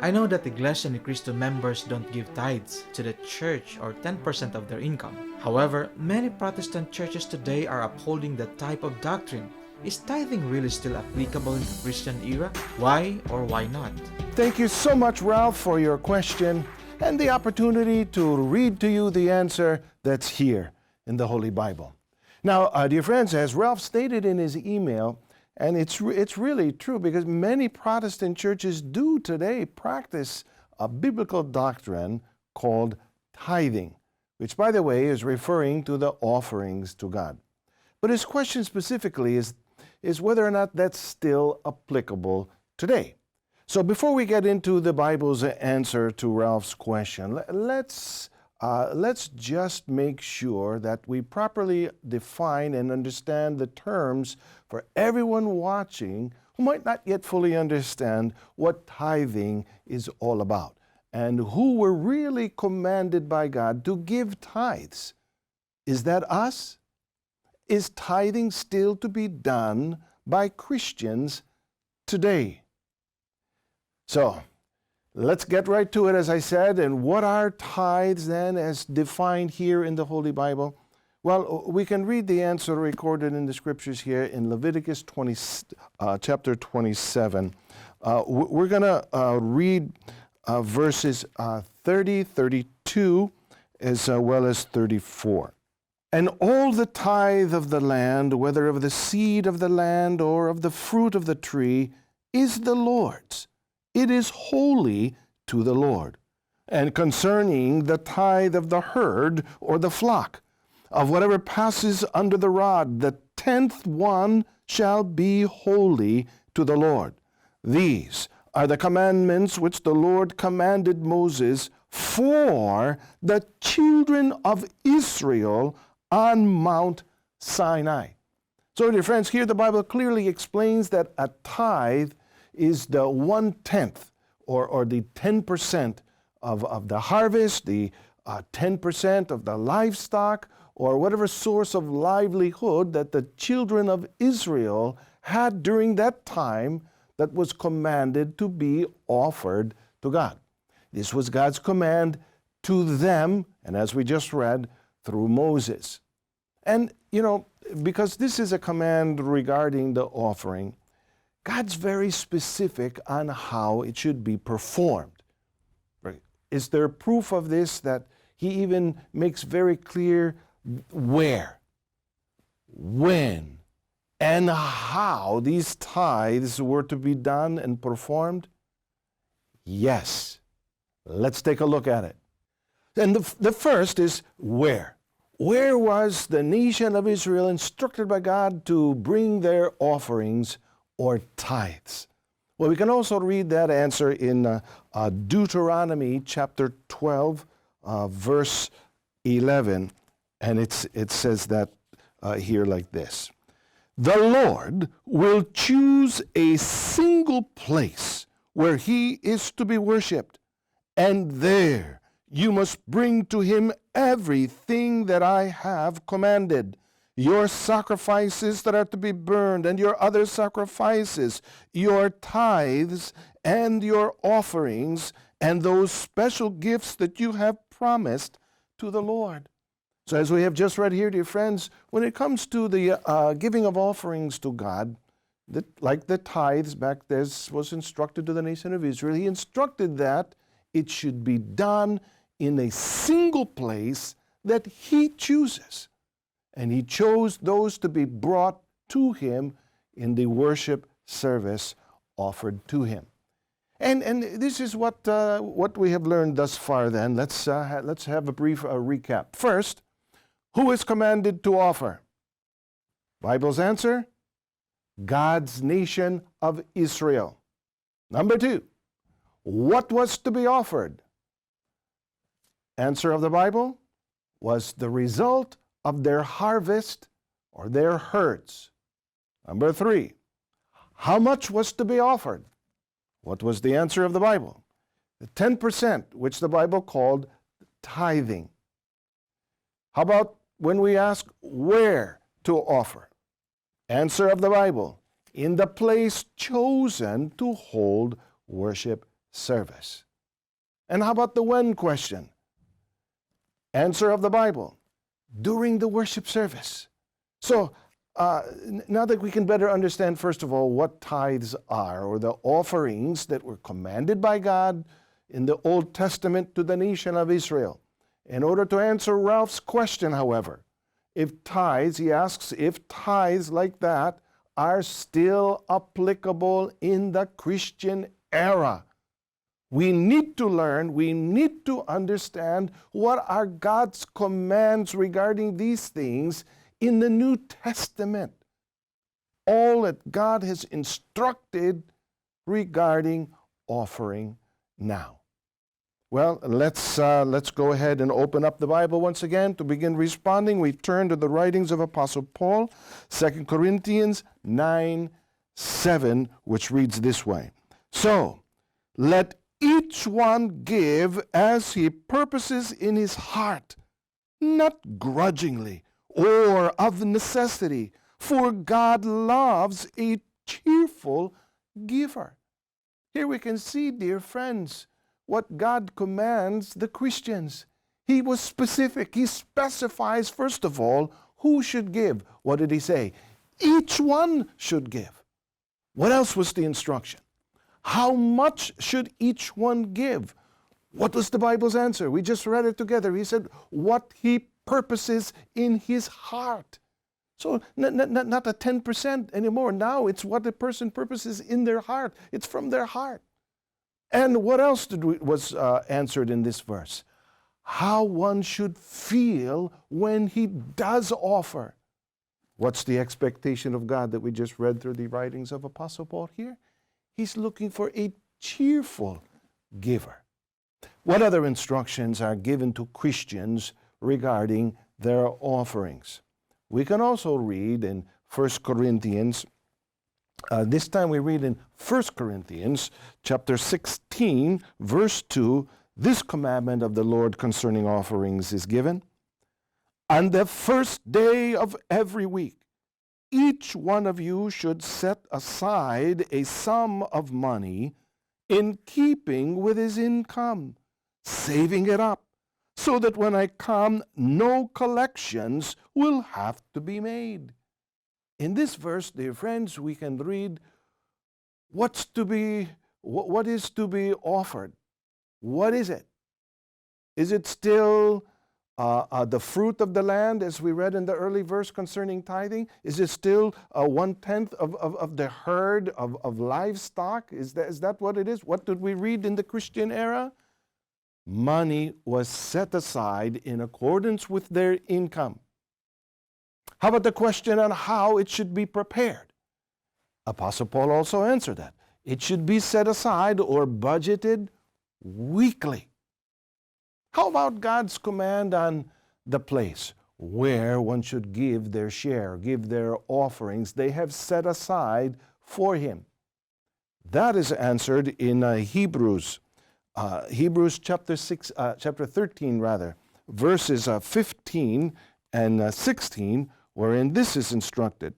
I know that Iglesia ni Cristo members don't give tithes to the church or 10% of their income. However, many Protestant churches today are upholding that type of doctrine. Is tithing really still applicable in the Christian era? Why or why not? Thank you so much, Ralph, for your question and the opportunity to read to you the answer that's here in the Holy Bible. Now, dear friends, as Ralph stated in his email, and it's really true because many Protestant churches do today practice a biblical doctrine called tithing, which, by the way, is referring to the offerings to God. But his question specifically is whether or not that's still applicable today. So before we get into the Bible's answer to Ralph's question, let's just make sure that we properly define and understand the terms for everyone watching who might not yet fully understand what tithing is all about and who were really commanded by God to give tithes. Is that us? Is tithing still to be done by Christians today? So, let's get right to it, as I said. And what are tithes then, as defined here in the Holy Bible? Well, we can read the answer recorded in the Scriptures here in Leviticus chapter 27. We're going to read verses 30, 32, as well as 34. And all the tithe of the land, whether of the seed of the land or of the fruit of the tree, is the Lord's. It is holy to the Lord. And concerning the tithe of the herd or the flock, of whatever passes under the rod, the 10th one shall be holy to the Lord. These are the commandments which the Lord commanded Moses for the children of Israel on Mount Sinai. So, dear friends, here the Bible clearly explains that a tithe is the 1/10 or the 10% of the harvest, the 10% of the livestock, or whatever source of livelihood that the children of Israel had during that time that was commanded to be offered to God. This was God's command to them, and as we just read, through Moses. And, because this is a command regarding the offering, God's very specific on how it should be performed. Right? Is there proof of this that He even makes very clear where, when, and how these tithes were to be done and performed? Yes. Let's take a look at it. And the first is where. Where was the nation of Israel instructed by God to bring their offerings or tithes? Well, we can also read that answer in Deuteronomy chapter 12, verse 11, and it says that here like this. The Lord will choose a single place where He is to be worshipped, and there you must bring to Him everything that I have commanded. Your sacrifices that are to be burned, and your other sacrifices, your tithes, and your offerings, and those special gifts that you have promised to the Lord. So as we have just read here, dear friends, when it comes to the giving of offerings to God, like the tithes back there was instructed to the nation of Israel, He instructed that it should be done in a single place that He chooses. And He chose those to be brought to Him in the worship service offered to Him. And this is what we have learned thus far then. Let's have a brief recap. First, who is commanded to offer? Bible's answer, God's nation of Israel. Number two, what was to be offered? Answer of the Bible was the result of their harvest or their herds. Number three, how much was to be offered? What was the answer of the Bible? The 10%, which the Bible called tithing. How about when we ask where to offer? Answer of the Bible, in the place chosen to hold worship service. And how about the when question? Answer of the Bible, during the worship service. So, now that we can better understand, first of all, what tithes are, or the offerings that were commanded by God in the Old Testament to the nation of Israel. In order to answer Ralph's question, however, if tithes, he asks if tithes like that are still applicable in the Christian era. We need to learn, we need to understand what are God's commands regarding these things in the New Testament. All that God has instructed regarding offering now. Well, let's go ahead and open up the Bible once again to begin responding. We turn to the writings of Apostle Paul, 2 Corinthians 9:7, which reads this way. So, let each one give as he purposes in his heart, not grudgingly or of necessity, for God loves a cheerful giver. Here we can see, dear friends, what God commands the Christians. He was specific. He specifies, first of all, who should give. What did he say? Each one should give. What else was the instruction? How much should each one give? What was the Bible's answer? We just read it together. He said, what he purposes in his heart. So not a 10% anymore. Now it's what the person purposes in their heart. It's from their heart. And what else was answered in this verse? How one should feel when he does offer. What's the expectation of God that we just read through the writings of Apostle Paul here? He's looking for a cheerful giver. What other instructions are given to Christians regarding their offerings? We can also read in 1 Corinthians, this time we read in 1 Corinthians chapter 16, verse 2, this commandment of the Lord concerning offerings is given. On the first day of every week, each one of you should set aside a sum of money in keeping with his income, saving it up, so that when I come, no collections will have to be made. In this verse, dear friends, we can read what is to be offered. What is it? Is it still the fruit of the land, as we read in the early verse concerning tithing? Is it still 1/10 of the herd of livestock? Is that what it is? What did we read in the Christian era? Money was set aside in accordance with their income. How about the question on how it should be prepared? Apostle Paul also answered that. It should be set aside or budgeted weekly. How about God's command on the place where one should give their share, give their offerings they have set aside for him? That is answered in Hebrews chapter 13, verses 15 and 16, wherein this is instructed.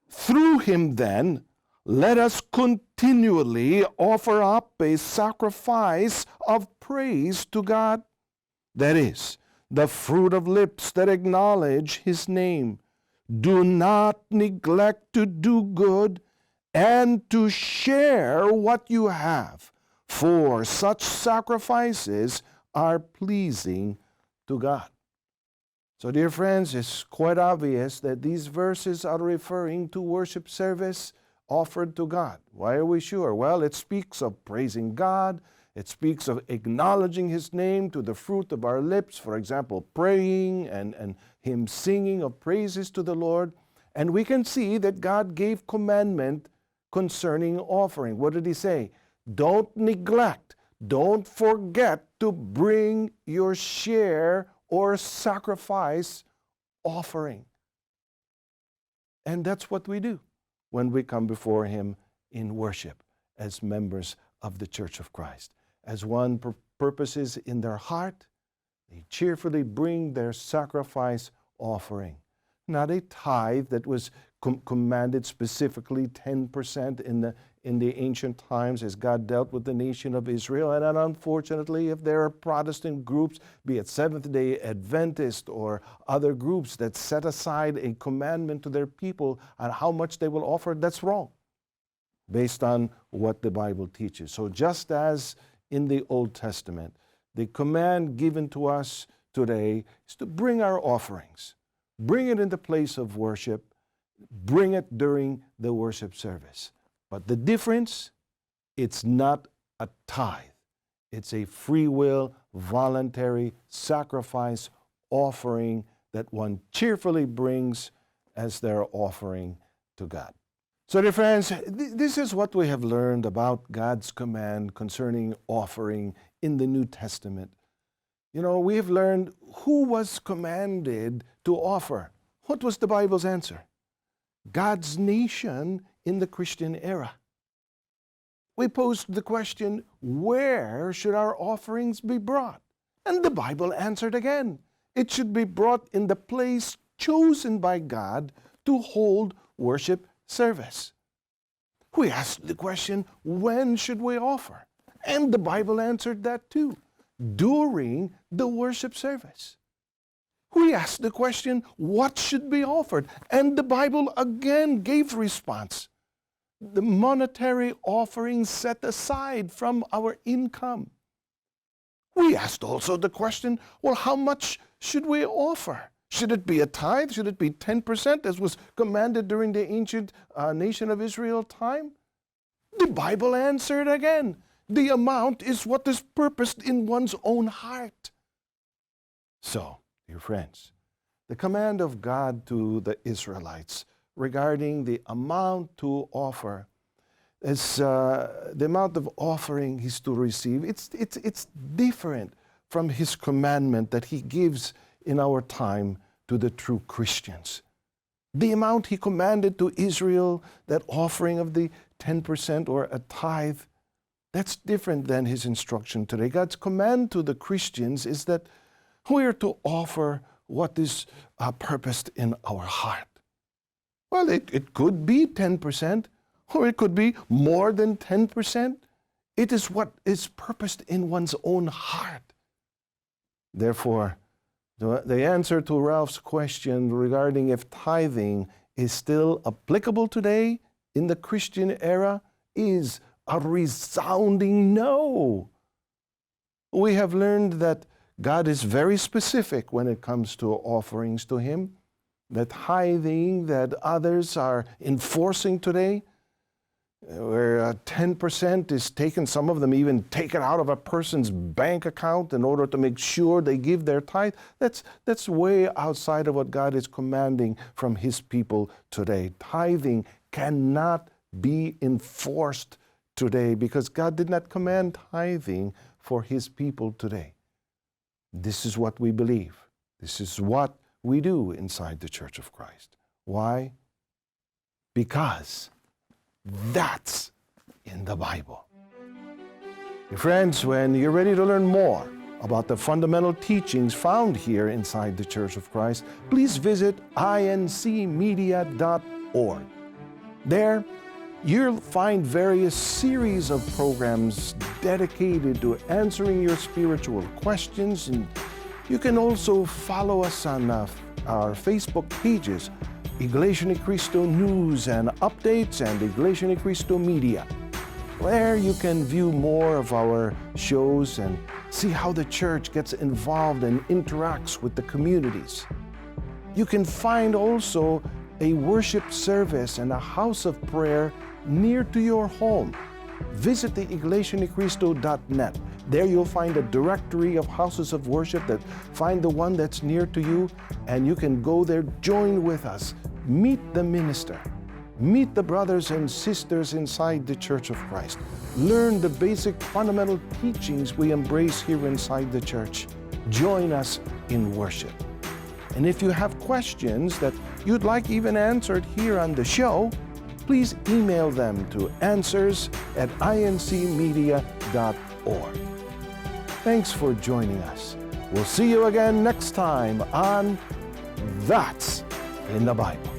Through him then, let us continually offer up a sacrifice of praise to God. That is, the fruit of lips that acknowledge his name. Do not neglect to do good and to share what you have, for such sacrifices are pleasing to God. So, dear friends, it's quite obvious that these verses are referring to worship service offered to God. Why are we sure? Well, it speaks of praising God. It speaks of acknowledging his name to the fruit of our lips, for example, praying and him singing of praises to the Lord. And we can see that God gave commandment concerning offering. What did he say? Don't neglect, don't forget to bring your share or sacrifice offering. And that's what we do when we come before him in worship as members of the Church of Christ. As one purposes in their heart, they cheerfully bring their sacrifice offering. Not a tithe that was commanded specifically 10% in the ancient times as God dealt with the nation of Israel. And then unfortunately, if there are Protestant groups, be it Seventh-day Adventist or other groups that set aside a commandment to their people on how much they will offer, that's wrong based on what the Bible teaches. So just as in the Old Testament, the command given to us today is to bring our offerings, bring it in the place of worship, bring it during the worship service. But the difference, it's not a tithe. It's a free will, voluntary sacrifice offering that one cheerfully brings as their offering to God. So dear friends, this is what we have learned about God's command concerning offering in the New Testament. You know, we have learned who was commanded to offer. What was the Bible's answer? God's nation in the Christian era. We posed the question, where should our offerings be brought? And the Bible answered again. It should be brought in the place chosen by God to hold worship service. We asked the question, when should we offer? And the Bible answered that too, during the worship service. We asked the question, what should be offered? And the Bible again gave response. The monetary offerings set aside from our income. We asked also the question, well, how much should we offer? Should it be a tithe? Should it be 10% as was commanded during the ancient nation of Israel time? The Bible answered again. The amount is what is purposed in one's own heart. So, dear friends, the command of God to the Israelites regarding the amount to offer is the amount of offering is to receive. It's different from His commandment that He gives in our time to the true Christians. The amount He commanded to Israel, that offering of the 10% or a tithe, that's different than His instruction today. God's command to the Christians is that we are to offer what is purposed in our heart. Well, it could be 10%, or it could be more than 10%. It is what is purposed in one's own heart. Therefore, the answer to Ralph's question regarding if tithing is still applicable today in the Christian era is a resounding no. We have learned that God is very specific when it comes to offerings to Him. The tithing that others are enforcing today, where 10% is taken, some of them even take it out of a person's bank account in order to make sure they give their tithe, that's way outside of what God is commanding from His people today. Tithing cannot be enforced today because God did not command tithing for His people today. This is what we believe. This is what we do inside the Church of Christ. Why? Because that's in the Bible. Dear friends, when you're ready to learn more about the fundamental teachings found here inside the Church of Christ, please visit incmedia.org. There, you'll find various series of programs dedicated to answering your spiritual questions, and you can also follow us on our Facebook pages, Iglesia ni Cristo News and Updates and Iglesia ni Cristo Media, where you can view more of our shows and see how the church gets involved and interacts with the communities. You can find also a worship service and a house of prayer near to your home. Visit the iglesianicristo.net. There you'll find a directory of houses of worship. Find the one that's near to you, and you can go there, join with us, meet the minister, meet the brothers and sisters inside the Church of Christ, learn the basic fundamental teachings we embrace here inside the church. Join us in worship. And if you have questions that you'd like even answered here on the show, please email them to answers@incmedia.org. Thanks for joining us. We'll see you again next time on That's in the Bible.